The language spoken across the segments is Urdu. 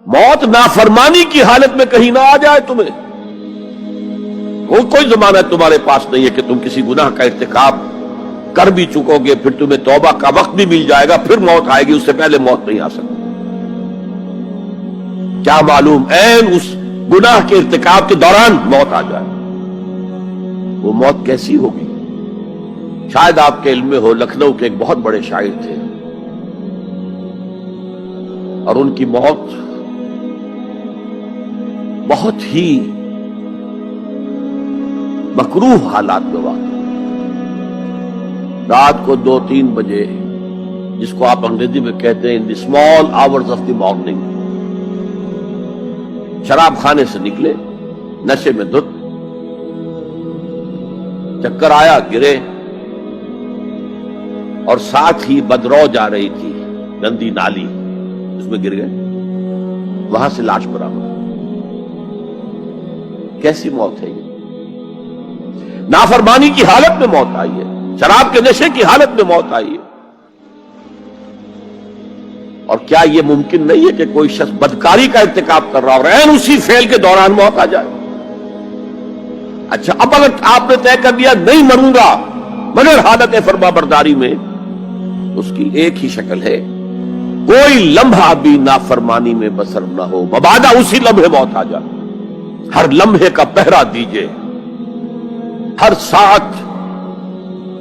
موت نافرمانی کی حالت میں کہیں نہ آ جائے تمہیں. کوئی ضمانت تمہارے پاس نہیں ہے کہ تم کسی گناہ کا ارتکاب کر بھی چکو گے, پھر تمہیں توبہ کا وقت بھی مل جائے گا, پھر موت آئے گی, اس سے پہلے موت نہیں آ سکتی. کیا معلوم عین اس گناہ کے ارتکاب کے دوران موت آ جائے. وہ موت کیسی ہوگی؟ شاید آپ کے علم میں ہو, لکھنؤ کے ایک بہت بڑے شاعر تھے اور ان کی موت بہت ہی مکروہ حالات میں واقع. رات کو 2-3 بجے, جس کو آپ انگریزی میں کہتے ہیں in the small hours of the morning, شراب خانے سے نکلے, نشے میں دھت, چکر آیا, گرے, اور ساتھ ہی بدرو جا رہی تھی گندی نالی, اس میں گر گئے, وہاں سے لاش برآمد. کیسی موت ہے یہ؟ نافرمانی کی حالت میں موت آئی ہے, شراب کے نشے کی حالت میں موت آئی ہے. اور کیا یہ ممکن نہیں ہے کہ کوئی شخص بدکاری کا ارتکاب کر رہا اور عین اسی فعل کے دوران موت آ جائے؟ اچھا, اب اگر آپ نے طے کر دیا نہیں مروں گا مگر حالت فرما برداری میں, اس کی ایک ہی شکل ہے, کوئی لمحہ بھی نافرمانی میں بسر نہ ہو, مبادا اسی لمحے موت آ جائے. ہر لمحے کا پہرا دیجئے, ہر ساتھ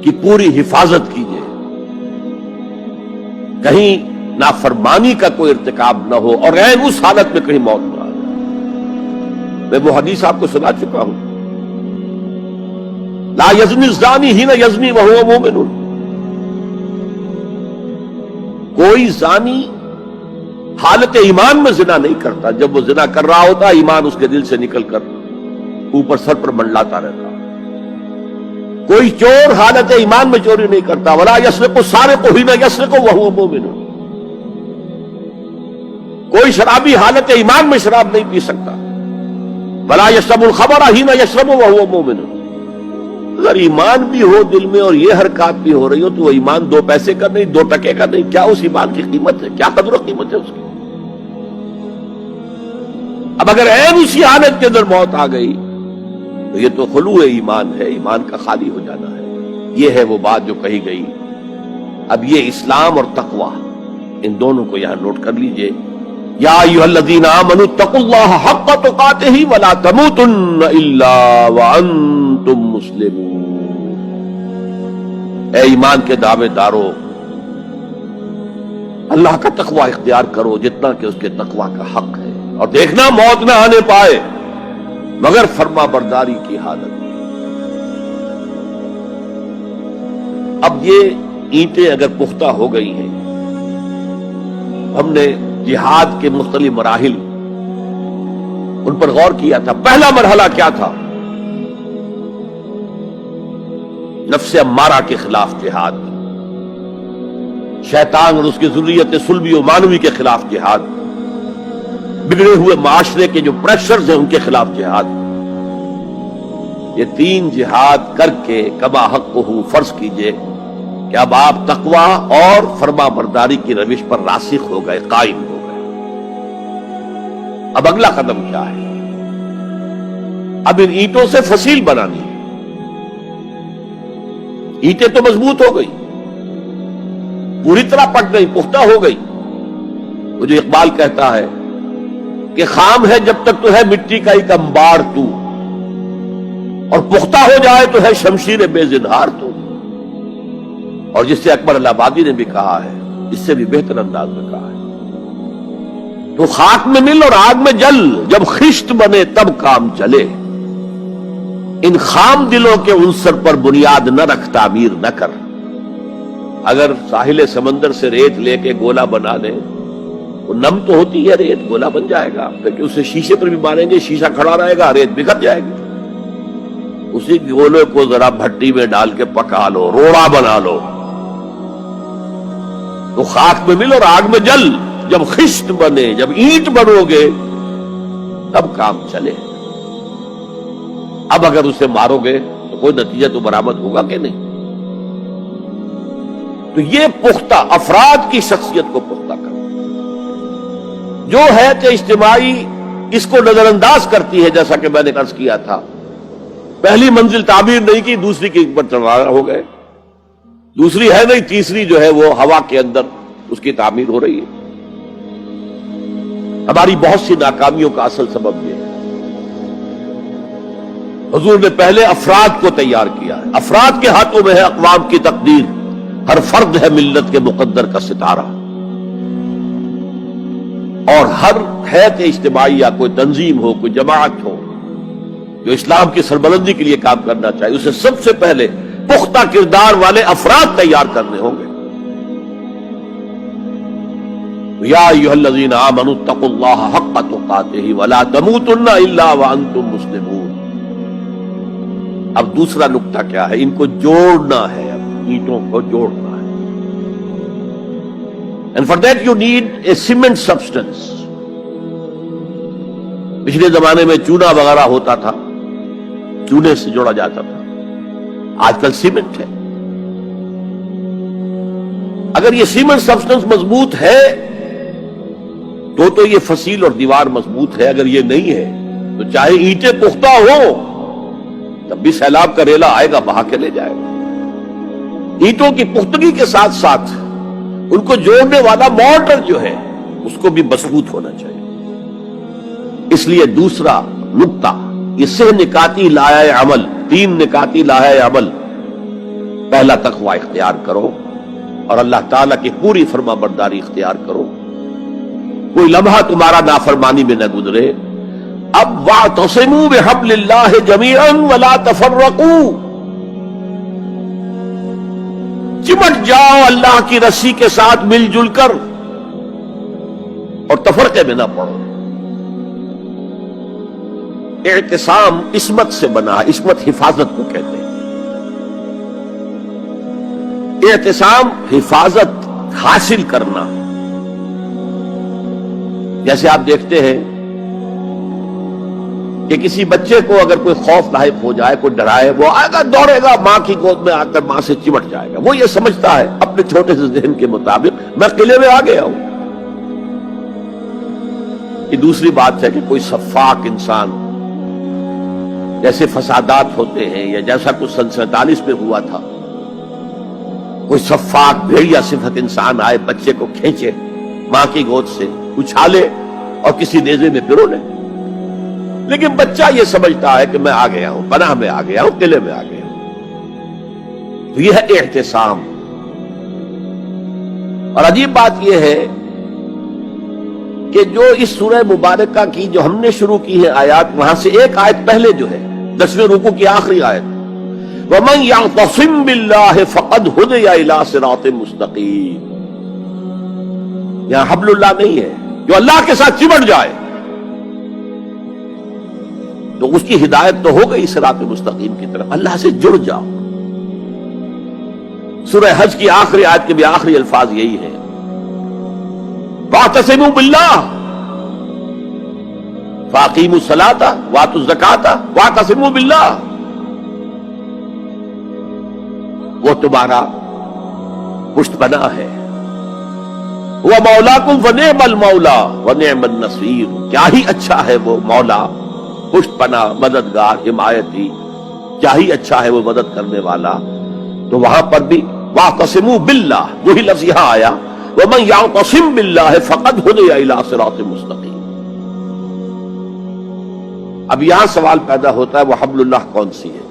کی پوری حفاظت کیجئے, کہیں نافرمانی کا کوئی ارتکاب نہ ہو اور عین اس حالت میں کہیں موت نہ آئے. میں وہ حدیث آپ کو سنا چکا ہوں, لا یزنی الزانی حین یزنی وہو مومن. کوئی زانی حالت ایمان میں زنا نہیں کرتا, جب وہ زنا کر رہا ہوتا ایمان اس کے دل سے نکل کر اوپر سر پر منڈلاتا رہتا. کوئی چور حالت ایمان میں چوری نہیں کرتا, ولا یسرق السارق حین یسرق وہو مومن. کوئی شرابی حالت ایمان میں شراب نہیں پی سکتا, ولا یشرب الخمر حین یشرب وہو مومن. اگر ایمان بھی ہو دل میں اور یہ حرکات بھی ہو رہی ہو تو وہ ایمان 2 پیسے کا نہیں, 2 ٹکے کا نہیں. کیا اس ایمان کی قیمت ہے؟ کیا قدر و قیمت ہے اس کی؟ اب اگر عین اسی حالت کے اندر موت آ گئی تو یہ تو خلوع ایمان ہے, ایمان کا خالی ہو جانا ہے. یہ ہے وہ بات جو کہی گئی. اب یہ اسلام اور تقوی, ان دونوں کو یہاں نوٹ کر لیجئے. یا ایھا الذین آمنوا اتقوا اللہ حق تقاتہ ولا تموتن الا وانتم مسلمون. اے ایمان کے دعوے دارو, اللہ کا تقوی اختیار کرو جتنا کہ اس کے تقوی کا حق ہے, اور دیکھنا موت نہ آنے پائے مگر فرما برداری کی حالت. اب یہ اینٹیں اگر پختہ ہو گئی ہیں, ہم نے جہاد کے مختلف مراحل ان پر غور کیا تھا. پہلا مرحلہ کیا تھا؟ نفس امارہ کے خلاف جہاد, شیطان اور اس کی ذریت سلبی و مانوی کے خلاف جہاد, بگڑے ہوئے معاشرے کے جو پریشرز ہیں ان کے خلاف جہاد. یہ 3 جہاد کر کے کما حق ہو فرض کیجئے کہ اب آپ تقوی اور فرما برداری کی روش پر راسخ ہو گئے, قائم ہو گئے. اب اگلا قدم کیا ہے؟ اب ان اینٹوں سے فصیل بنانی ہے. اینٹیں تو مضبوط ہو گئی, پوری طرح پک گئی, پختہ ہو گئی. وہ جو اقبال کہتا ہے کہ خام ہے جب تک تو ہے مٹی کا ایک انبار تو, اور پختہ ہو جائے تو ہے شمشیر بے زنہار تو. اور جس سے اکبر الہ آبادی نے بھی کہا ہے, اس سے بھی بہتر انداز میں کہا ہے, تو خاک میں مل اور آگ میں جل, جب خشت بنے تب کام چلے. ان خام دلوں کے عنصر پر بنیاد نہ رکھ, تعمیر نہ کر. اگر ساحل سمندر سے ریت لے کے گولا بنا لیں, وہ نم تو ہوتی ہے ریت, گولا بن جائے گا, پھر اسے شیشے پر بھی ماریں گے, شیشہ کھڑا رہے گا, ریت بکھر جائے گی. اسی گولے کو ذرا بھٹی میں ڈال کے پکا لو, روڑا بنا لو, تو خاک میں مل اور آگ میں جل, جب خشت بنے, جب اینٹ بنو گے تب کام چلے. اب اگر اسے مارو گے تو کوئی نتیجہ تو برآمد ہوگا کہ نہیں. تو یہ پختہ افراد کی شخصیت کو پختہ کرنا. جو ہے کہ اجتماعی اس کو نظر انداز کرتی ہے، جیسا کہ میں نے عرض کیا تھا، پہلی منزل تعمیر نہیں کی، دوسری کی پر چڑھا ہو گئے، دوسری ہے نہیں، تیسری جو ہے وہ ہوا کے اندر اس کی تعمیر ہو رہی ہے۔ ہماری بہت سی ناکامیوں کا اصل سبب یہ ہے۔ حضور نے پہلے افراد کو تیار کیا ہے، افراد کے ہاتھوں میں ہے اقوام کی تقدیر، ہر فرد ہے ملت کے مقدر کا ستارہ، اور ہر حیث اجتماعی یا کوئی تنظیم ہو، کوئی جماعت ہو جو اسلام کی سربلندی کے لیے کام کرنا چاہیے، اسے سب سے پہلے پختہ کردار والے افراد تیار کرنے ہوں گے۔ یا ایھا الذین آمنوا اتقوا اللہ حق تقاتہ ولا تموتن الا وانتم مسلمون۔ اب دوسرا نقطہ کیا ہے؟ ان کو جوڑنا ہے، اب اینٹوں کو جوڑنا ہے۔ And for that you need a cement substance۔ پچھلے زمانے میں چونا وغیرہ ہوتا تھا، چونے سے جوڑا جاتا تھا، آج کل سیمنٹ ہے۔ اگر یہ سیمنٹ سبسٹنس مضبوط ہے تو یہ فصیل اور دیوار مضبوط ہے، اگر یہ نہیں ہے تو چاہے اینٹیں پختہ ہو تب بھی سیلاب کا ریلا آئے گا، بہا کے لے جائے گا۔ اینٹوں کی پختگی کے ساتھ ساتھ ان کو جوڑنے والا مورٹر جو ہے اس کو بھی مضبوط ہونا چاہیے۔ اس لیے دوسرا نقطہ، یہ سہ نکاتی لائحہ عمل، 3 نکاتی لائحہ عمل۔ پہلا تقوی اختیار کرو اور اللہ تعالیٰ کی پوری فرما برداری اختیار کرو، کوئی لمحہ تمہارا نافرمانی میں نہ گزرے۔ اب واعتصموا بحبل اللہ جمیعا ولا تفرقوا، چمٹ جاؤ اللہ کی رسی کے ساتھ مل جل کر اور تفرقے میں نہ پڑو۔ اعتصام عصمت سے بنا، عصمت حفاظت کو کہتے ہیں۔ اعتصام حفاظت حاصل کرنا، جیسے آپ دیکھتے ہیں کہ کسی بچے کو اگر کوئی خوف لاحق ہو جائے، کوئی ڈرائے، وہ آئے گا، دوڑے گا ماں کی گود میں آ کر ماں سے چمٹ جائے گا۔ وہ یہ سمجھتا ہے اپنے چھوٹے سے ذہن کے مطابق میں قلعے میں آ گیا ہوں۔ یہ دوسری بات ہے کہ کوئی سفاک انسان، جیسے فسادات ہوتے ہیں یا جیسا کچھ سن 47 میں ہوا تھا، کوئی سفاک بھیڑیا صفت انسان آئے، بچے کو کھینچے ماں کی گود سے، اچھالے اور کسی نیزے میں پرو لے۔ لیکن بچہ یہ سمجھتا ہے کہ میں آ گیا ہوں، پناہ میں آ گیا ہوں، قلعے میں آ گیا ہوں۔ تو یہ ہے اعتصام۔ اور عجیب بات یہ ہے کہ جو اس سورہ مبارکہ کی جو ہم نے شروع کی ہے آیات، وہاں سے ایک آیت پہلے جو ہے 10ویں رکوع کی آخری آیت، وَمَن يَعْتَصِم بِاللَّهِ فَقَدْ هُدِيَ إِلَىٰ صِرَاطٍ مُسْتَقِيمٍ۔ یہاں حبل اللہ نہیں ہے، جو اللہ کے ساتھ چمٹ جائے تو اس کی ہدایت تو ہو گئی صراط مستقیم کی طرف، اللہ سے جڑ جاؤ۔ سورہ حج کی آخری آیت کے بھی آخری الفاظ یہی ہیں، وَاعْتَصِمُوا بِاللَّهِ فَأَقِیمُوا الصَّلَاةَ وَآتُوا الزَّکَاةَ وَاعْتَصِمُوا بِاللَّهِ۔ وہ تمہارا پشت پناہ ہے، وہ مولاکم فنعم المولا ونعم النصیر، کیا ہی اچھا ہے وہ مولا، پشت پناہ، مددگار، حمایتی، کیا ہی اچھا ہے وہ مدد کرنے والا۔ تو وہاں پر بھی واعتصموا باللہ، وہی لفظ یہاں آیا، ومن یعتصم باللہ فقد ہدی الی صراط مستقیم۔ اب یہاں سوال پیدا ہوتا ہے وہ حبل اللہ کون سی ہے؟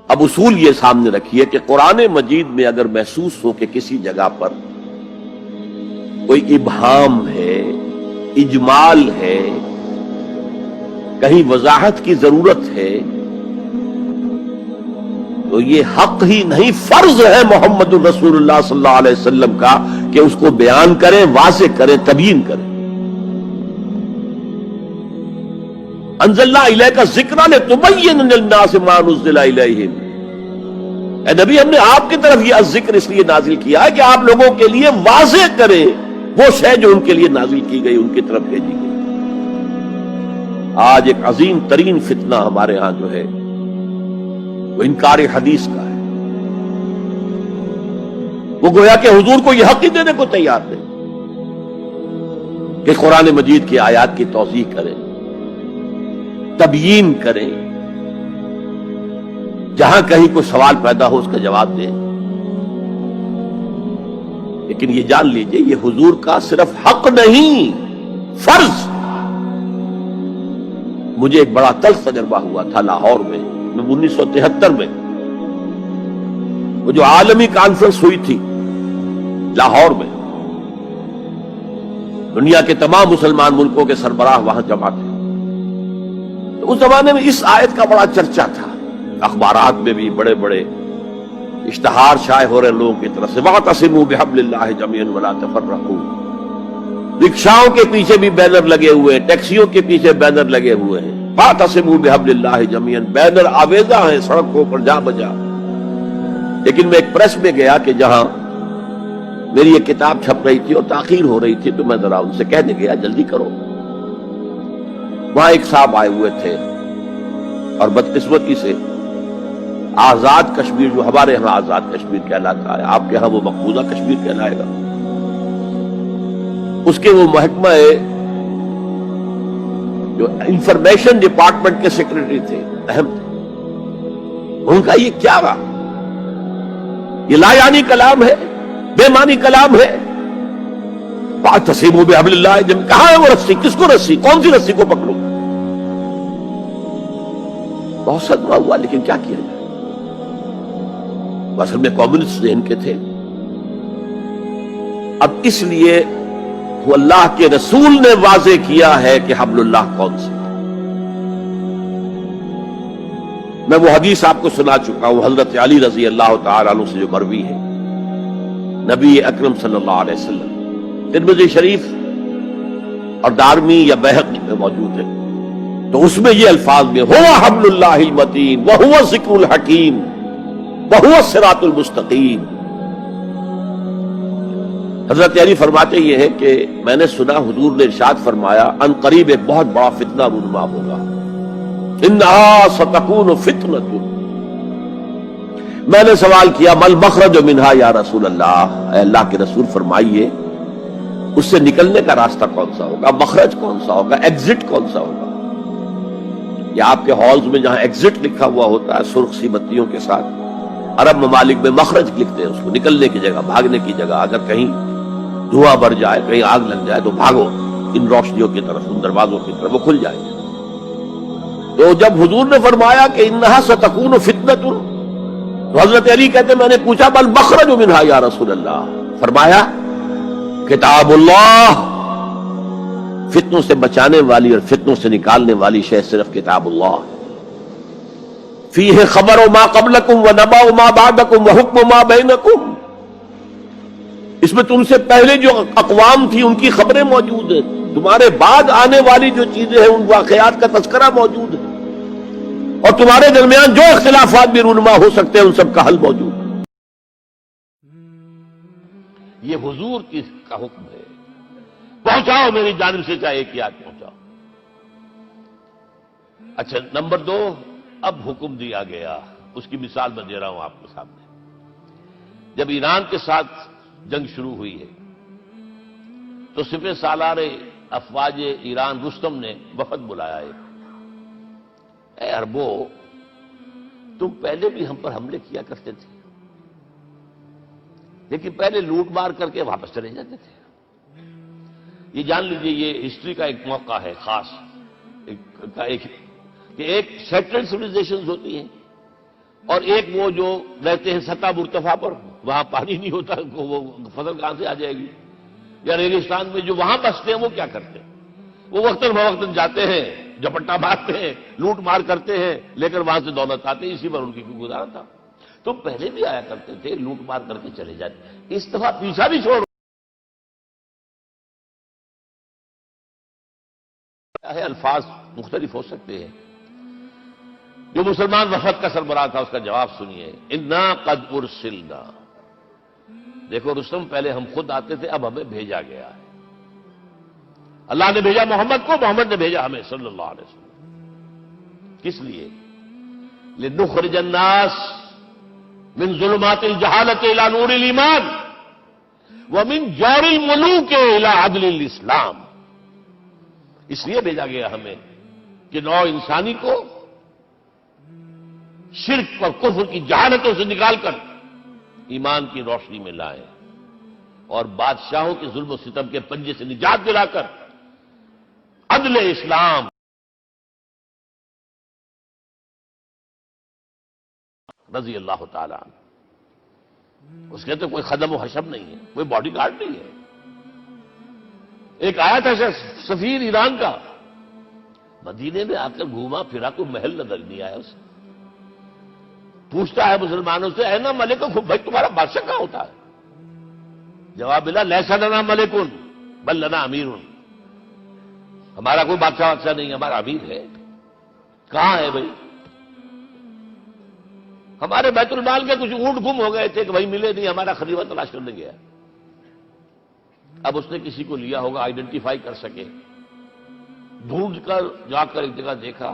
اب اصول یہ سامنے رکھیے کہ قرآن مجید میں اگر محسوس ہو کہ کسی جگہ پر کوئی ابہام ہے، اجمال ہے، کہیں وضاحت کی ضرورت ہے، تو یہ حق ہی نہیں، فرض ہے محمد الرسول اللہ صلی اللہ علیہ وسلم کا کہ اس کو بیان کریں، واضح کریں، تبیین کریں۔ انزلنا الیک الذکر لتبین للناس ما نزل الیہم۔ اے نبی، ہم نے آپ کی طرف یہ ذکر اس لیے نازل کیا ہے کہ آپ لوگوں کے لیے واضح کریں وہ شے جو ان کے لیے نازل کی گئی، ان کی طرف بھیجی گئی۔ آج ایک عظیم ترین فتنہ ہمارے ہاں جو ہے وہ انکار حدیث کا ہے۔ وہ گویا کہ حضور کو یہ حق ہی دینے کو تیار نہیں۔ کہ قرآن مجید کی آیات کی توضیح کریں، تبیین کریں، جہاں کہیں کوئی سوال پیدا ہو اس کا جواب دیں. لیکن یہ جان لیجئے یہ حضور کا صرف حق نہیں، فرض. مجھے ایک بڑا تلخ تجربہ ہوا تھا لاہور میں 1973 میں، وہ جو عالمی کانفرنس ہوئی تھی لاہور میں، دنیا کے تمام مسلمان ملکوں کے سربراہ وہاں جمع تھے. تو اس زمانے میں اس آیت کا بڑا چرچا تھا، اخبارات میں بھی بڑے بڑے اشتہار شائع ہو رہے لوگوں کی طرف سے، وَاعْتَصِمُوا بِحَبْلِ اللَّهِ جَمِيعًا وَلَا تَفَرَّقُوا. رکشاؤں کے پیچھے بھی بینر لگے ہوئے ہیں، ٹیکسیوں کے پیچھے بینر لگے ہوئے ہیں، وَاعْتَصِمُوا بِحَبْلِ اللَّهِ جَمِيعًا، بینر آویزاں ہیں سڑکوں پر جا بجا. لیکن میں ایک پریس میں گیا کہ جہاں میری ایک کتاب چھپ رہی تھی اور تاخیر ہو رہی تھی، تو میں ذرا ان سے کہنے گیا جلدی کرو. وہاں ایک صاحب آئے ہوئے تھے اور بدقسمتی سے آزاد کشمیر، جو ہمارے ہاں آزاد کشمیر کہلاتا ہے، آپ کے ہاں وہ مقبوضہ کشمیر کہلائے گا، اس کے وہ محکمہ جو انفارمیشن ڈپارٹمنٹ کے سیکرٹری تھے، اہم تھے. ان کا یہ کیا رہا؟ یہ لا یعنی کلام ہے، بے معنی کلام ہے. وَاعْتَصِمُوا بِحَبْلِ اللَّهِ جَمِيعًا، کہاں ہے وہ رسی؟ کس کو رسی؟ کون سی رسی کو پکڑوں؟ بہت صدمہ ہوا، لیکن کیا کیا جائے؟ اصل میں کمیونسٹ ذہن کے تھے. اب اس لیے وہ اللہ کے رسول نے واضح کیا ہے کہ حبل اللہ کون سی. میں وہ حدیث آپ کو سنا چکا ہوں، حضرت علی رضی اللہ تعالیٰ عنہ سے جو مروی ہے، نبی اکرم صلی اللہ علیہ وسلم، ترمذی شریف اور دارمی یا بیہقی میں موجود ہے. تو اس میں یہ الفاظ میں ہوا حبل اللہ المتین وہو الذکر الحکیم وہو الصراط المستقیم. حضرت علی فرماتے یہ ہے کہ میں نے سنا حضور نے ارشاد فرمایا ان قریب ایک بہت بڑا فتنہ رونما ہوگا، انہا ستکون فتنۃ. میں نے سوال کیا مل مخرج منہا یا رسول اللہ، اے اللہ کے رسول فرمائیے اس سے نکلنے کا راستہ کون سا ہوگا، مخرج کون سا ہوگا، ایگزٹ کون سا ہوگا. یا آپ کے ہالز میں جہاں ایگزٹ لکھا ہوا ہوتا ہے سرخ سی بتیوں کے ساتھ، عرب ممالک میں مخرج لکھتے ہیں اس کو، نکلنے کی جگہ، بھاگنے کی جگہ. اگر کہیں دھواں بھر جائے، کہیں آگ لگ جائے تو بھاگو ان روشنیوں کی طرف، ان دروازوں کی طرف، وہ کھل جائے. تو جب حضور نے فرمایا کہ انہا ستکون فتنۃ، تو حضرت علی کہتے میں نے پوچھا بل مخرج منہا یا رسول اللہ، فرمایا کتاب اللہ، فتنوں سے بچانے والی اور فتنوں سے نکالنے والی شے صرف کتاب اللہ. فیہ خبر ما قبلکم ونبأ ما بعدکم وحکم ما بینکم، اس میں تم سے پہلے جو اقوام تھی ان کی خبریں موجود ہیں، تمہارے بعد آنے والی جو چیزیں ہیں ان واقعات کا تذکرہ موجود ہے، اور تمہارے درمیان جو اختلافات بھی رونما ہو سکتے ہیں ان سب کا حل موجود ہے. یہ حضور کا حکم ہے، پہنچاؤ میری جانب سے چاہے ایک یاد پہنچاؤ. اچھا نمبر 2، اب حکم دیا گیا، اس کی مثال میں دے رہا ہوں آپ کے سامنے. جب ایران کے ساتھ جنگ شروع ہوئی ہے تو سپہ سالار افواج ایران رستم نے وفد بلایا ہے. اے عربو، تم پہلے بھی ہم پر حملے کیا کرتے تھے، لیکن پہلے لوٹ مار کر کے واپس چلے جاتے تھے. یہ جان لیجئے یہ ہسٹری کا ایک موقع ہے خاص، کہ ایک سیٹلڈ سیویلائزیشنز ہوتی ہیں اور ایک وہ جو رہتے ہیں سطح مرتفع پر، وہاں پانی نہیں ہوتا، وہ فصل کہاں سے آ جائے گی. یا ریگستان میں جو وہاں بستے ہیں وہ کیا کرتے ہیں؟ وہ وقتاً فوقتاً جاتے ہیں، جپٹا مارتے ہیں، لوٹ مار کرتے ہیں، لے کر وہاں سے دولت آتے ہیں. اسی پر ان کی گزارا تھا. تو پہلے بھی آیا کرتے تھے، لوٹ مار کر کے چلے جاتے. اس دفعہ پیچھا بھی چھوڑ ہے. الفاظ مختلف ہو سکتے ہیں. جو مسلمان وفد کا سربراہ تھا اس کا جواب سنیے، انا قد ارسلنا. دیکھو رستم، پہلے ہم خود آتے تھے، اب ہمیں بھیجا گیا ہے. اللہ نے بھیجا محمد کو، محمد نے بھیجا ہمیں صلی اللہ علیہ وسلم. کس لیے؟ لنخرج الناس من ظلمات الجہالت الى نور الایمان ومن جور الملوک الى عدل الاسلام. اس لیے بھیجا گیا ہمیں کہ نوع انسانی کو شرک اور کفر کی جہالتوں سے نکال کر ایمان کی روشنی میں لائیں اور بادشاہوں کے ظلم و ستم کے پنجے سے نجات دلا کر عدل اسلام رضی اللہ تعالی عنہ، اس کے تو کوئی خدم و حشم نہیں ہے، کوئی باڈی گارڈ نہیں ہے۔ ایک آیا تھا سفیر ایران کا، مدینے میں آ کر گھوما پھرا، کوئی محل نظر نہیں آیا اسے۔ پوچھتا ہے مسلمانوں سے اینا ملککم، بھائی تمہارا بادشاہ کہاں ہوتا ہے؟ جواب ملا لیسا لنا ملکن بل لنا امیر، ہمارا کوئی بادشاہ نہیں، ہمارا امیر ہے۔ کہاں ہے بھائی؟ ہمارے بیت المال کے کچھ اونٹ گم ہو گئے تھے کہ بھائی ملے نہیں، ہمارا خلیفہ تلاش کرنے گیا۔ اب اس نے کسی کو لیا ہوگا آئیڈینٹیفائی کر سکے، ڈھونڈ کر جا کر ایک جگہ دیکھا،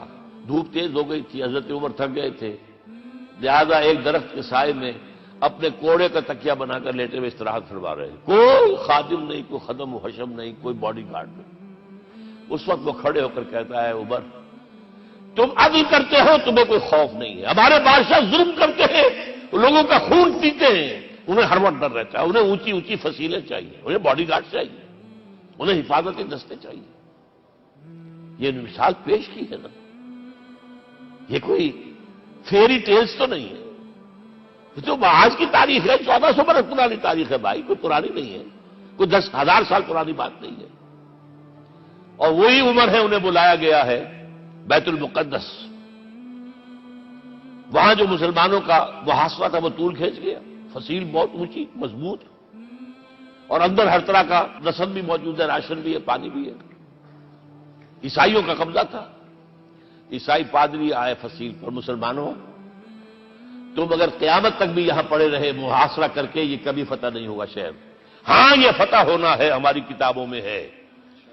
دھوپ تیز ہو گئی تھی، حضرت عمر تھک گئے تھے، لہذا ایک درخت کے سائے میں اپنے کوڑے کا تکیہ بنا کر لیٹے ہوئے استراحت فرما رہے ہیں، کوئی خادم نہیں، کوئی خدم و حشم نہیں، کوئی باڈی گارڈ نہیں۔ اس وقت وہ کھڑے ہو کر کہتا ہے عمر تم عدل کرتے ہو، تمہیں کوئی خوف نہیں ہے، ہمارے بادشاہ ظلم کرتے ہیں، لوگوں کا خون پیتے ہیں، انہیں ہر وقت ڈر رہتا ہے، انہیں اونچی اونچی فصیلیں چاہیے، انہیں باڈی گارڈ چاہیے، انہیں حفاظتی دستے چاہیے۔ یہ مثال پیش کی ہے نا، یہ کوئی فیری ٹیلز تو نہیں ہے، یہ تو آج کی تاریخ ہے، 1400 برس پرانی تاریخ ہے بھائی، کوئی پرانی نہیں ہے، کوئی 10,000 سال پرانی بات نہیں ہے۔ اور وہی عمر ہے، انہیں بلایا گیا ہے بیت المقدس، وہاں جو مسلمانوں کا محاصرہ تھا وہ طول کھینچ گیا، فصیل بہت اونچی مضبوط، اور اندر ہر طرح کا رسد بھی موجود ہے، راشن بھی ہے، پانی بھی ہے۔ عیسائیوں کا قبضہ تھا، عیسائی پادری آئے فصیل پر، مسلمانوں تم اگر قیامت تک بھی یہاں پڑے رہے محاصرہ کر کے، یہ کبھی فتح نہیں ہوگا شہر، ہاں یہ فتح ہونا ہے، ہماری کتابوں میں ہے،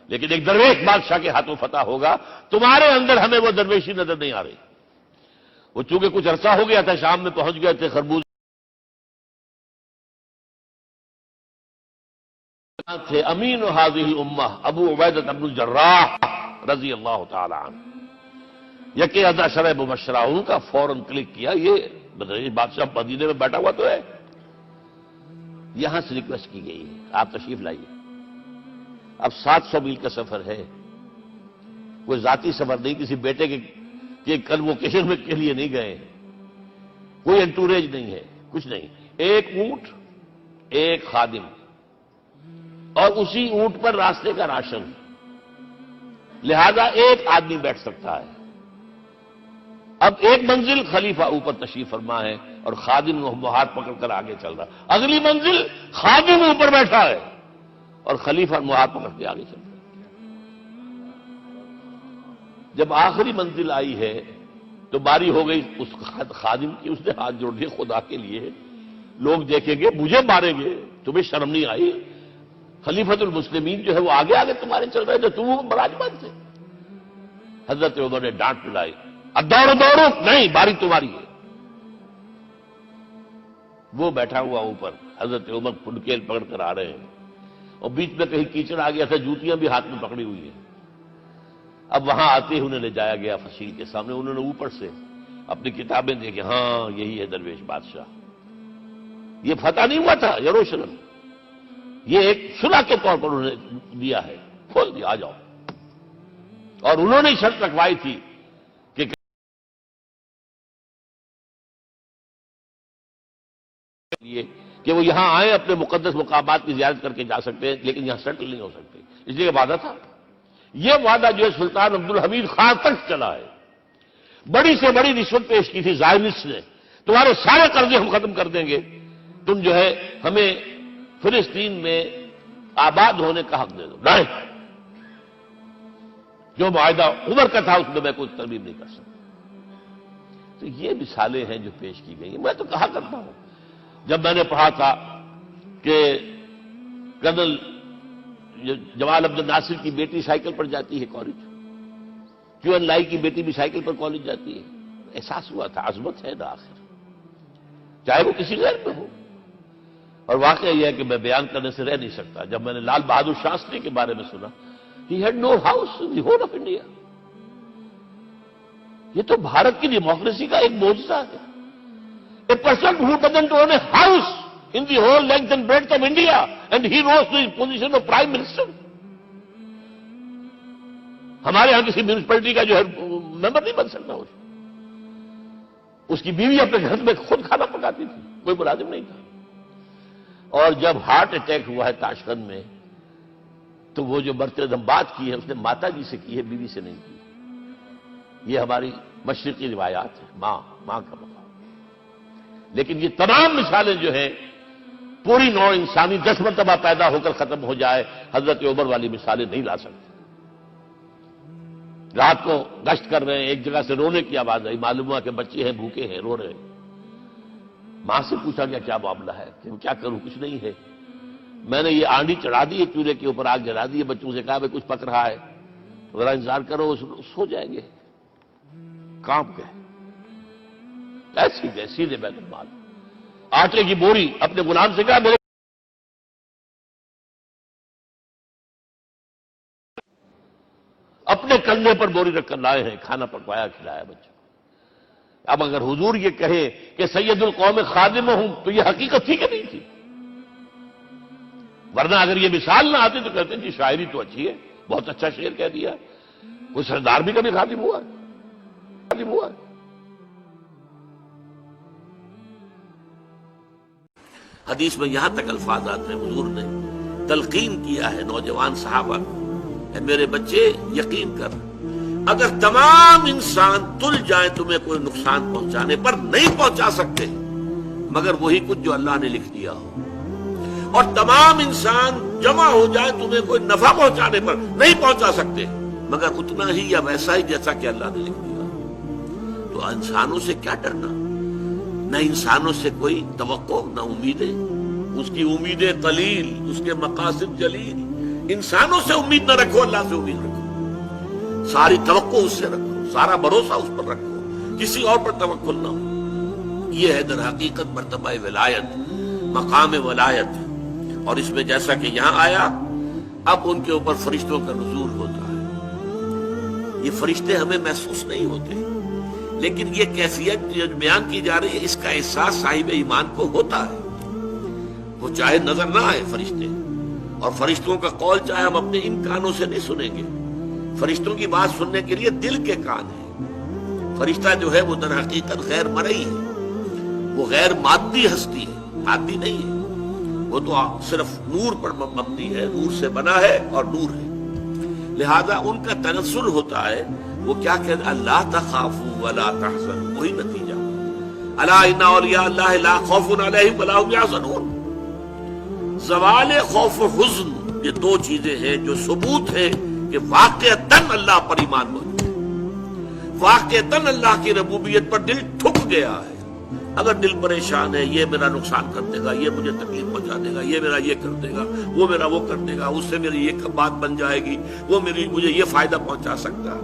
لیکن ایک درویش بادشاہ کے ہاتھوں فتح ہوگا، تمہارے اندر ہمیں وہ درویشی نظر نہیں آ رہی۔ وہ چونکہ کچھ عرصہ ہو گیا تھا، شام میں پہنچ گئے تھے، خربوز تھے امین هذه الامہ ابو عبیدہ بن الجراح رضی اللہ تعالی عنہ، یکے عشرہ مبشرہ، ان کا فوراً کلک کیا، یہ بادشاہ مدینے میں بیٹھا ہوا تو ہے، یہاں سے ریکویسٹ کی گئی ہے آپ تشریف لائیے۔ اب 700 میل کا سفر ہے، کوئی ذاتی سفر نہیں، کسی بیٹے کے کنووکیشن میں کے لیے نہیں گئے، کوئی انٹوریج نہیں ہے، کچھ نہیں، ایک اونٹ، ایک خادم، اور اسی اونٹ پر راستے کا راشن، لہذا ایک آدمی بیٹھ سکتا ہے۔ اب ایک منزل خلیفہ اوپر تشریف فرما ہے اور خادم وہ ہاتھ پکڑ کر آگے چل رہا، اگلی منزل خادم اوپر بیٹھا ہے اور خلیفہ ہاتھ پکڑ کے آگے چل رہا۔ جب آخری منزل آئی ہے تو باری ہو گئی اس خادم کی، اس نے ہاتھ جوڑ دیے، خدا کے لیے لوگ دیکھیں گے، مجھے ماریں گے، تمہیں شرم نہیں آئی؟ خلیفۃ المسلمین جو ہے وہ آگے آگے تمہارے چل رہے تھے، تم براجمان تھے۔ حضرت عمر نے ڈانٹ پلائی، اب دوڑو دوڑو، نہیں، باری تمہاری ہے۔ وہ بیٹھا ہوا اوپر، حضرت عمر پنکیل پکڑ کر آ رہے ہیں، اور بیچ میں کہیں کیچڑ آ گیا تھا، جوتیاں بھی ہاتھ میں پکڑی ہوئی ہیں۔ اب وہاں آتے ہی انہیں لے جایا گیا فصیل کے سامنے، انہوں نے اوپر سے اپنی کتابیں دیکھی، ہاں یہی ہے درویش بادشاہ، یہ فتح نہیں ہوا تھا یروشلم، یہ ایک صلح کے طور پر انہوں نے دیا ہے، کھول دیا، آ جاؤ۔ اور انہوں نے شرط رکھوائی تھی کہ وہ یہاں آئیں، اپنے مقدس مقامات کی زیارت کر کے جا سکتے ہیں، لیکن یہاں سیٹل نہیں ہو سکتے، اس لیے وعدہ تھا۔ یہ وعدہ جو ہے سلطان عبدالحمید خان تک چلا ہے، بڑی سے بڑی رشوت پیش کی تھی زائرنس نے، تمہارے سارے قرضے ہم ختم کر دیں گے، تم جو ہے ہمیں فلسطین میں آباد ہونے کا حق دے دو۔ نہیں، جو معاہدہ عمر کا تھا اس میں میں کوئی ترمیم نہیں کر سکتا۔ تو یہ مثالیں ہیں جو پیش کی گئی ہیں۔ میں تو کہا کرتا ہوں، جب میں نے پڑھا تھا کہ کرنل جمال عبد الناصر کی بیٹی سائیکل پر جاتی ہے کالج، کیو این لائی کی بیٹی بھی سائیکل پر کالج جاتی ہے، احساس ہوا تھا عظمت ہے نا آخر، چاہے وہ کسی غیر میں ہو۔ اور واقعہ یہ ہے کہ میں بیان کرنے سے رہ نہیں سکتا، جب میں نے لال بہادر شاستری کے بارے میں سنا He had no house in the whole of India. یہ تو بھارت کی ڈیموکریسی کا ایک معجزہ ہے. A person who doesn't own a house in the whole length and breadth of India and he rose to his position of Prime Minister. ہمارے یہاں کسی میونسپلٹی کا جو ہے ممبر نہیں بن سکتا. اس کی بیوی اپنے گھر میں خود کھانا پکاتی تھی, کوئی ملازم نہیں تھا. اور جب ہارٹ اٹیک ہوا ہے تاشقند میں, تو وہ جو مرتے دم بات کی ہے اس نے ماتا جی سے کی ہے, بیوی سے نہیں کی. یہ ہماری مشرقی روایات ہیں, ماں کا مقام. لیکن یہ تمام مثالیں جو ہیں پوری نوع انسانی 10 مرتبہ پیدا ہو کر ختم ہو جائے, حضرت عمر والی مثالیں نہیں لا سکتے. رات کو گشت کر رہے ہیں, ایک جگہ سے رونے کی آواز آئی, معلوم ہوا کہ بچے ہیں, بھوکے ہیں, رو رہے ہیں. ماں سے پوچھا گیا کیا معاملہ ہے, کہ کیا کروں, کچھ نہیں ہے, میں نے یہ آنڈی چڑھا دی ہے, چولہے کے اوپر آگ جلا دی ہے, بچوں سے کہا بھائی کچھ پک رہا ہے, ذرا انتظار کرو, سو جائیں گے. کانپ گئے, ایسی گئے سیدھے بیت المال. آٹے کی بوری اپنے غلام سے کہا میرے اپنے کندھے پر بوری رکھ کر لائے ہیں, کھانا پکوایا کھلایا بچوں. اب اگر حضور یہ کہے کہ سید القوم خادم ہوں, تو یہ حقیقت تھی کہ نہیں تھی؟ ورنہ اگر یہ مثال نہ آتی تو کہتے ہیں جی شاعری تو اچھی ہے, بہت اچھا شعر کہہ دیا. کوئی سردار بھی کبھی خادم ہوا ہے؟ حدیث میں یہاں تک الفاظ آتے ہیں, حضور نے تلقین کیا ہے نوجوان صحابہ کو, میرے بچے یقین کر, اگر تمام انسان تل جائیں تمہیں کوئی نقصان پہنچانے پر, نہیں پہنچا سکتے مگر وہی کچھ جو اللہ نے لکھ دیا ہو. اور تمام انسان جمع ہو جائیں تمہیں کوئی نفع پہنچانے پر, نہیں پہنچا سکتے مگر اتنا ہی یا ویسا ہی جیسا کہ اللہ نے لکھ دیا. تو انسانوں سے کیا ڈرنا, نہ انسانوں سے کوئی توقع نہ امیدیں. اس کی امیدیں قلیل, اس کے مقاصد جلیل. انسانوں سے امید نہ رکھو, اللہ سے امید رکھو. ساری توقع اس سے رکھو, سارا بھروسہ اس پر رکھو, کسی اور پر توکل نہ ہو. یہ ہے در حقیقت مرتبہ ولایت, مقام ولایت. اور اس میں جیسا کہ یہاں آیا, اب ان کے اوپر فرشتوں کا نزول ہوتا ہے. یہ فرشتے ہمیں محسوس نہیں ہوتے, لیکن یہ کیفیت جو بیان کی جا رہی ہے اس کا احساس صاحب ایمان کو ہوتا ہے. وہ چاہے نظر نہ آئے فرشتے, اور فرشتوں کا قول چاہے ہم اپنے ان کانوں سے نہیں سنیں گے, فرشتوں کی بات سننے کے لیے دل کے کان ہیں. فرشتہ جو ہے وہ در حقیقت غیر مرئی ہے, وہ غیر مادی ہستی ہے, مادی نہیں ہے. وہ تو صرف نور پر مبنی ہے, نور سے بنا ہے اور نور ہے. لہذا ان کا تنزل ہوتا ہے. وہ کیا کہتے ہیں, اللہ تخافوا ولا تحزنوا, وہی نتیجہ. الا ان اولیاء اللہ لا خوف علیہم ولا هم يحزنون. زوال خوف و حزن, یہ دو چیزیں ہیں جو ثبوت ہے کہ واقعتاً اللہ پر ایمان موجود ہے, واقعتاً اللہ کی ربوبیت پر دل ٹھک گیا ہے. اگر دل پریشان ہے, یہ میرا نقصان کر دے گا, یہ مجھے تکلیف پہنچا دے گا, یہ میرا یہ کر دے گا, وہ میرا وہ کر دے گا, اس سے میری یہ بات بن جائے گی, وہ مجھے یہ فائدہ پہنچا سکتا,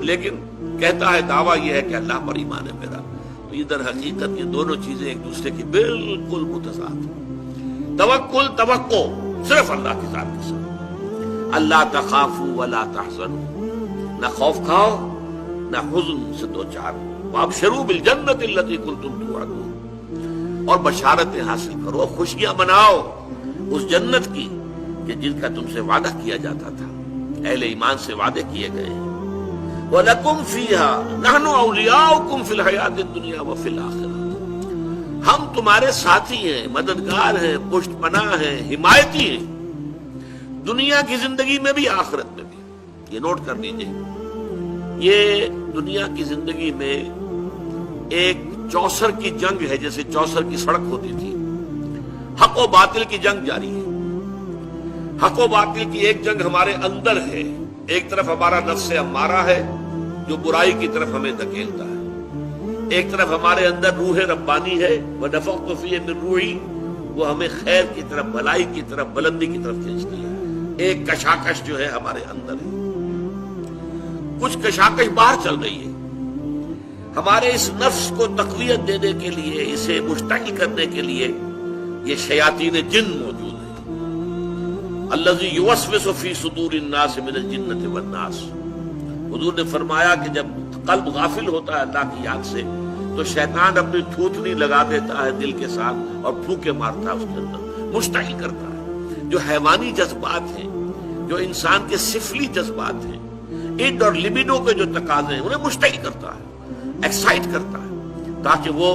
لیکن کہتا ہے دعویٰ یہ ہے کہ اللہ پر ایمان ہے میرا. تو ادھر حقیقت یہ دونوں چیزیں ایک دوسرے کی بالکل متضاد ہیں. توکل, توقع صرف اللہ کی ذات کے ساتھ. اللہ تخافوا ولا تحزنوا, نہ خوف کھاؤ نہ حزن سے دو چار. وابشروا بالجنۃ التي كنتم توعدون, اور بشارتیں حاصل کرو, خوشیاں مناؤ اس جنت کی کہ جن کا تم سے وعدہ کیا جاتا تھا, اہل ایمان سے وعدے کیے گئے ہیں. وَلَكُمْ فِيهَا نَحْنُ أَوْلِيَاؤُكُمْ فِي الْحَيَاةِ الدُّنْيَا وَفِي الْآخِرَةِ, ہم تمہارے ساتھی ہیں, مددگار ہیں, پشت پناہ ہیں, حمایتی ہیں, دنیا کی زندگی میں بھی آخرت میں بھی. یہ نوٹ کر لیجئے, یہ دنیا کی زندگی میں ایک چوسر کی جنگ ہے, جیسے چوسر کی سڑک ہوتی تھی. حق و باطل کی جنگ جاری ہے. حق و باطل کی ایک جنگ ہمارے اندر ہے, ایک طرف ہمارا نفس امارہ ہے جو برائی کی طرف ہمیں دھکیلتا ہے, ایک طرف ہمارے اندر روح ربانی ہے, وَنَفَخْتُ فِيهِ مِن رُوحِي, وہ ہمیں خیر کی طرف, بھلائی کی طرف, بلندی کی طرف کھینچتی ہے. ایک کشاکش جو ہے ہمارے اندر ہے. کچھ کشاکش باہر چل رہی ہے. ہمارے اس نفس کو تقویت دینے کے لیے, اسے مشتعل کرنے کے لیے یہ شیاطین جن موجود ہیں. الذی یوسوس فی صدور الناس من الجنۃ والناس. حضور نے فرمایا کہ جب قلب غافل ہوتا ہے اللہ کی یاد سے تو شیطان اپنی تھوتنی لگا دیتا ہے دل کے ساتھ اور پھونکے مارتا ہے اس کے اندر، مشتعل کرتا ہے. جو حیوانی جذبات ہیں، جو انسان کے سفلی جذبات ہیں، اڈ اور لبیڈو کے جو تقاضے ہیں، انہیں مشتعل کرتا ہے، ایکسائٹ کرتا ہے، تاکہ وہ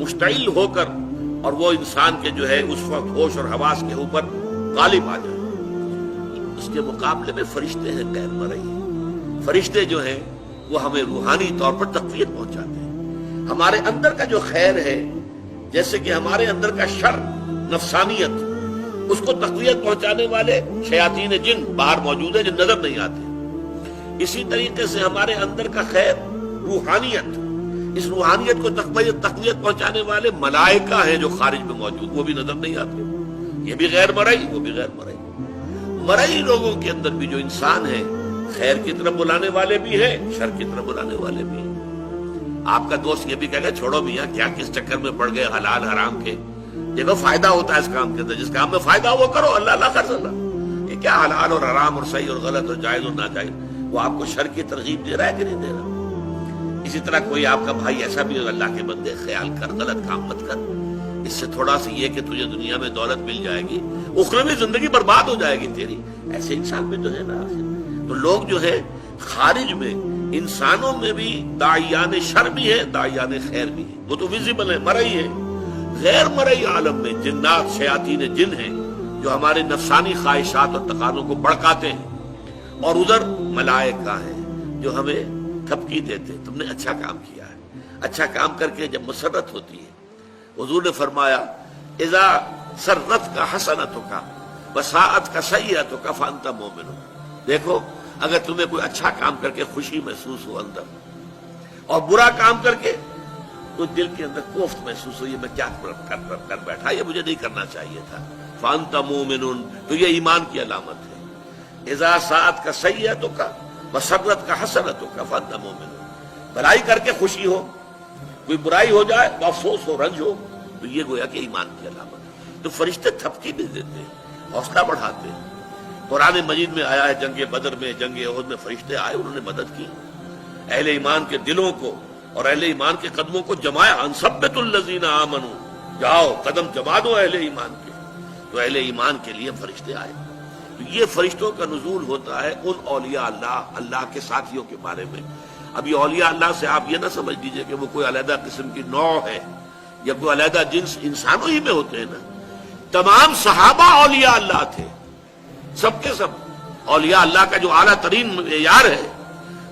مشتعل ہو کر اور وہ انسان کے جو ہے اس وقت ہوش اور حواس کے اوپر غالب آ جائے. اس کے مقابلے میں فرشتے ہیں غیر مرئی. فرشتے جو ہیں وہ ہمیں روحانی طور پر تقویت پہنچاتے ہیں. ہمارے اندر کا جو خیر ہے، جیسے کہ ہمارے اندر کا شر، نفسانیت، اس کو تقویت پہنچانے والے شیاطین جن باہر موجود ہیں جو نظر نہیں آتے. اسی طریقے سے ہمارے اندر کا خیر، روحانیت، اس روحانیت کو تقویت پہنچانے والے ملائکہ ہیں جو خارج میں موجود، وہ بھی نظر نہیں آتے. یہ بھی غیر مرئی، وہ بھی غیر مرئی. مرئی لوگوں کے اندر بھی جو انسان ہیں، خیر کی طرف بلانے والے بھی ہیں، شر کی طرف بلانے والے بھی ہیں. آپ کا دوست یہ بھی کہے گا چھوڑو میاں کیا کس چکر میں پڑ گئے حلال حرام کے، دیکھو فائدہ ہوتا ہے اس کام کے اندر، جس کام میں فائدہ ہو وہ کرو، اللہ اللہ خرچ اللہ. یہ کیا حلال اور حرام اور صحیح اور غلط اور جائز اور ناجائز، وہ آپ کو شر کی ترغیب دے رہا ہے کہ نہیں دے رہا. اسی طرح کوئی آپ کا بھائی ایسا بھی اللہ کے بندے خیال کر، غلط کام مت کر، اس سے تھوڑا سا یہ کہ تجھے دنیا میں دولت مل جائے گی، اخروی زندگی برباد ہو جائے گی تیری. ایسے انسان بھی تو ہے نا. تو لوگ جو ہے خارج میں، انسانوں میں بھی داعیان شر بھی ہے، داعیان خیر بھی ہے. وہ تو ویزیبل ہے، مرئی ہے. غیر مرئی عالم میں جنات، شیاطین جن ہیں جو ہمارے نفسانی خواہشات اور تقاضوں کو بڑکاتے ہیں، اور ادھر ملائکہ ہیں جو ہمیں تھپکی دیتے ہیں، تم نے اچھا کام کیا ہے. اچھا کام کر کے جب مسرت ہوتی ہے، حضور نے فرمایا اذا سرت کا حسنتک وساءت کا سیئتک فانت مومن. دیکھو اگر تمہیں کوئی اچھا کام کر کے خوشی محسوس ہو اندر، اور برا کام کر کے کچھ دل کے اندر کوفت محسوس ہو، یہ میں کیا کر بیٹھا، یہ مجھے نہیں کرنا چاہیے تھا، فانت مومن، تو یہ ایمان کی علامت ہے. اذا ساءت کا سیئتک وسرت کا حسنتک فانت مومن. بھلائی کر کے خوشی ہو، کوئی برائی ہو جائے تو افسوس ہو، رنج ہو، تو یہ گویا کہ ایمان کی علامت ہے. تو فرشتے تھپکی بھی دیتے ہیں، حوصلہ بڑھاتے ہیں. قرآن مجید میں آیا ہے جنگ بدر میں، جنگ احد میں فرشتے آئے، انہوں نے مدد کی، اہل ایمان کے دلوں کو اور اہل ایمان کے قدموں کو جمایا. انثبت الذین آمنوا، جاؤ قدم جما دو اہل ایمان کے. تو اہل ایمان کے لیے فرشتے آئے. تو یہ فرشتوں کا نزول ہوتا ہے ان اولیاء اللہ، اللہ کے ساتھیوں کے بارے میں. اب یہ اولیاء اللہ سے آپ یہ نہ سمجھ لیجئے کہ وہ کوئی علیحدہ قسم کی نوع ہے یا کوئی علیحدہ جنس، انسانوں ہی میں ہوتے ہیں نا. تمام صحابہ اولیاء اللہ تھے، سب کے سب. اولیاء اللہ کا جو اعلیٰ ترین معیار ہے،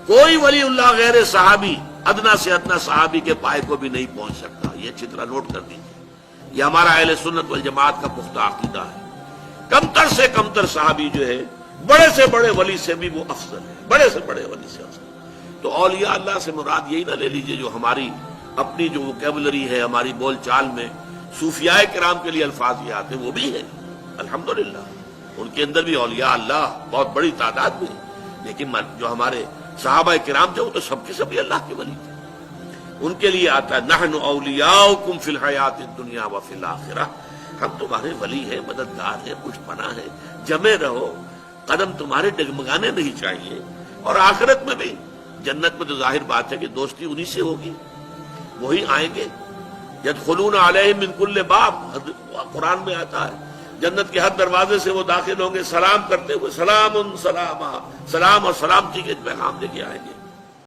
کوئی ولی اللہ غیر صحابی ادنا سے ادنا صحابی کے پائے کو بھی نہیں پہنچ سکتا. یہ اچھی طرح نوٹ کر دیجیے، یہ ہمارا اہل سنت والجماعت کا پختہ عقیدہ ہے. کمتر سے کمتر صحابی جو ہے بڑے سے بڑے ولی سے بھی وہ افضل ہے، بڑے سے بڑے ولی سے افضل. تو اولیاء اللہ سے مراد یہی نہ لے لیجئے جو ہماری اپنی جو ووکیبلری ہے، ہماری بول چال میں صوفیاء کرام کے لیے الفاظ یہ آتے ہیں، وہ بھی ہے الحمدللہ. ان کے اندر بھی اولیاء اللہ بہت بڑی تعداد میں، لیکن جو ہمارے صحابہ کرام تھے وہ تو سب کے سب اللہ کے ولی تھے. ان کے لیے آتا ہے نحن اولیاؤکم فی الحیات الدنیا وفی الآخرہ، ہم تمہارے ولی ہیں، مددگار ہیں، پشت پناہ ہیں، جمے رہو، قدم تمہارے ڈگمگانے نہیں چاہیے. اور آخرت میں بھی، جنت میں تو ظاہر بات ہے کہ دوستی انہی سے ہوگی، وہی آئیں گے. یدخلون علیہم من کل باب، قرآن میں آتا ہے جنت کے ہر دروازے سے وہ داخل ہوں گے سلام کرتے ہوئے، سلام سلاما، سلام اور سلامتی کے پیغام لے کے آئیں گے.